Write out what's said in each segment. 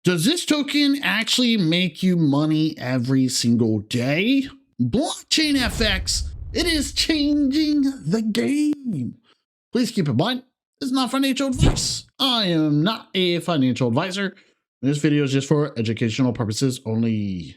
Does this token actually make you money every single day? Blockchain FX, it is changing the game. Please keep in mind, this is not financial advice. I am not a financial advisor. This video is just for educational purposes only.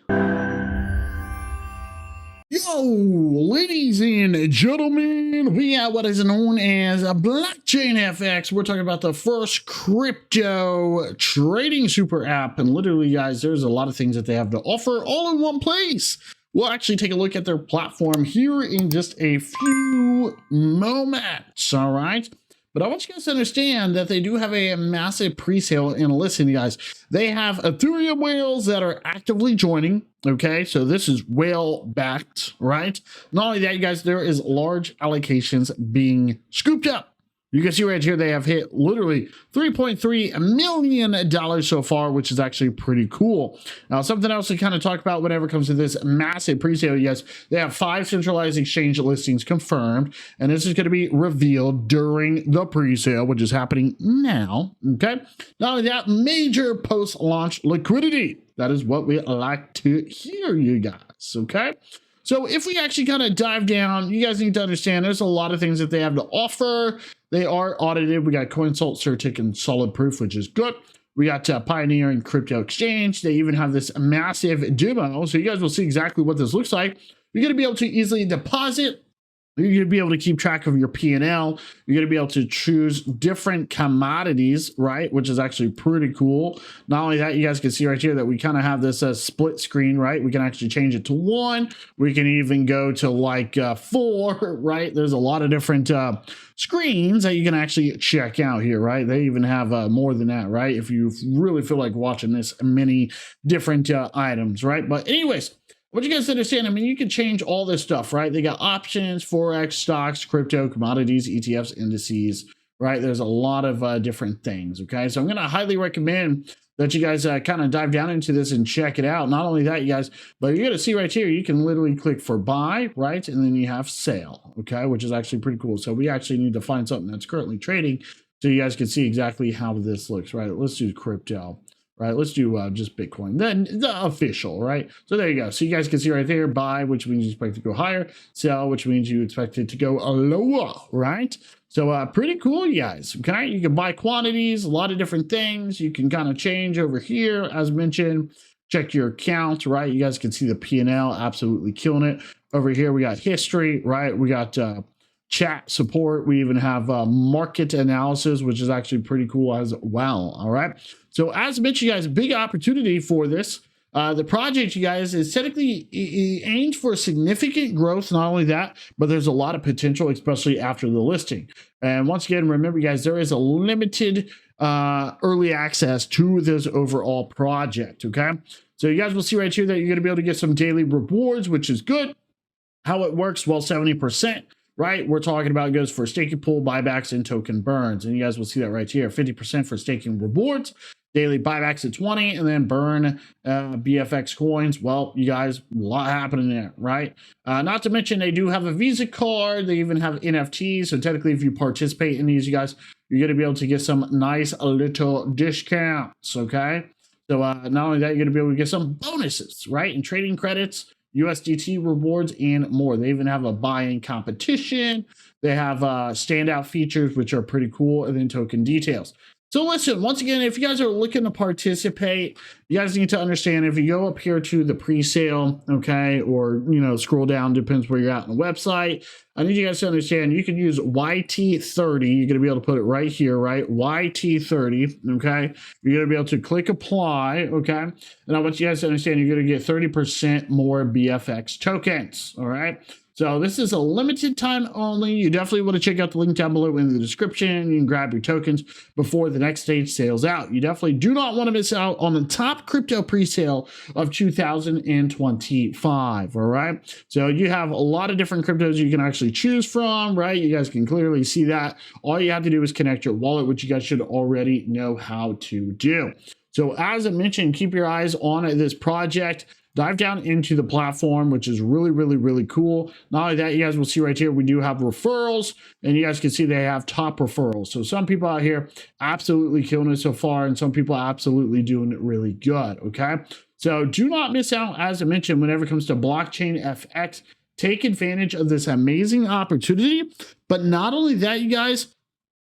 Yo, ladies and gentlemen, we have what is known as a Blockchain FX. We're talking about the first crypto trading super app. And literally, guys, there's a lot of things that they have to offer all in one place. We'll actually take a look at their platform here in just a few moments, all right? But I want you guys to understand that they do have a massive pre-sale. And listen, you guys, they have Ethereum whales that are actively joining. Okay, so this is whale backed, right? Not only that, you guys, there is large allocations being scooped up. You can see right here, they have hit literally $3.3 million so far, which is actually pretty cool. Now, something else to kind of talk about whenever it comes to this massive pre-sale, yes, they have 5 centralized exchange listings confirmed, and this is going to be revealed during the pre-sale, which is happening now, okay? Not only that, major post-launch liquidity. That is what we like to hear, you guys, okay? So if we actually kind of dive down, you guys need to understand there's a lot of things that they have to offer. They are audited. We got Coinsult, CertiK, and SolidProof, which is good. We got Pioneer and Crypto Exchange. They even have this massive demo. So you guys will see exactly what this looks like. You're going to be able to easily deposit. You're going to be able to keep track of your P&L. You're going to be able to choose different commodities, right? Which is actually pretty cool. Not only that, you guys can see right here that we kind of have this split screen, right? We can actually change it to 1. We can even go to like 4, right? There's a lot of different screens that you can actually check out here, right? They even have more than that, right? If you really feel like watching this many different items, right? But anyways, what you guys understand, I mean, you can change all this stuff, right? They got options, Forex, stocks, crypto, commodities, ETFs, indices, right? There's a lot of different things, okay? So I'm going to highly recommend that you guys kind of dive down into this and check it out. Not only that, you guys, but you're going to see right here, you can literally click for buy, right? And then you have sale, okay? Which is actually pretty cool. So we actually need to find something that's currently trading so you guys can see exactly how this looks, right? Let's do crypto. Right, let's do just Bitcoin, then the official, right? So there you go. So you guys can see right there, buy, which means you expect it to go higher, sell, which means you expect it to go lower, right? So pretty cool, you guys, okay? You can buy quantities, a lot of different things. You can kind of change over here, as mentioned, check your account, right? You guys can see the P&L, absolutely killing it. Over here, we got history, right? We got chat support. We even have market analysis, which is actually pretty cool as well. All right. So as mentioned, you guys, a big opportunity for this. The project, you guys, is technically aimed for significant growth. Not only that, but there's a lot of potential, especially after the listing. And once again, remember, you guys, there is a limited early access to this overall project. Okay. So you guys will see right here that you're going to be able to get some daily rewards, which is good. How it works, well, 70%. Right, we're talking about goes for staking pool, buybacks, and token burns. And you guys will see that right here, 50% for staking rewards, daily buybacks at 20, and then burn BFX coins. Well, you guys, a lot happening there, right? Not to mention they do have a Visa card. They even have NFTs. So technically, if you participate in these, you guys, you're going to be able to get some nice little discounts, okay? So not only that, you're going to be able to get some bonuses, right? And trading credits, USDT rewards, and more. They even have a buy-in competition. They have standout features, which are pretty cool, and then token details. So listen, once again, if you guys are looking to participate, you guys need to understand if you go up here to the pre-sale, okay, or, you know, scroll down, depends where you're at on the website. I need you guys to understand you can use YT30. You're going to be able to put it right here, right? YT30, okay? You're going to be able to click apply, okay? And I want you guys to understand you're going to get 30% more BFX tokens, all right? So this is a limited time only. You definitely want to check out the link down below in the description. You can grab your tokens before the next stage sales out. You definitely do not want to miss out on the top crypto pre-sale of 2025, all right? So you have a lot of different cryptos you can actually choose from, right? You guys can clearly see that. All you have to do is connect your wallet, which you guys should already know how to do. So as I mentioned, keep your eyes on this project. dive down into the platform, which is really, really, really cool. Not only that, you guys will see right here, we do have referrals, and you guys can see they have top referrals. So some people out here absolutely killing it so far, and some people absolutely doing it really good, okay? So do not miss out, as I mentioned, whenever it comes to blockchain FX. Take advantage of this amazing opportunity. But not only that, you guys,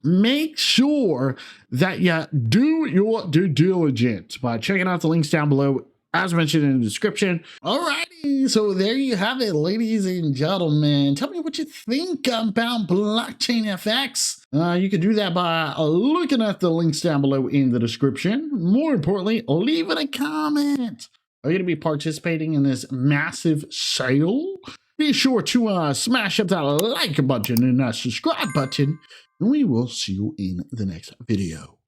make sure that you do your due diligence by checking out the links down below, as mentioned in the description. Alrighty, so there you have it, ladies and gentlemen. Tell me what you think about blockchain FX. You can do that by looking at the links down below in the description. More importantly, leave it a comment. Are you going to be participating in this massive sale? Be sure to smash up that like button and that subscribe button, and we will see you in the next video.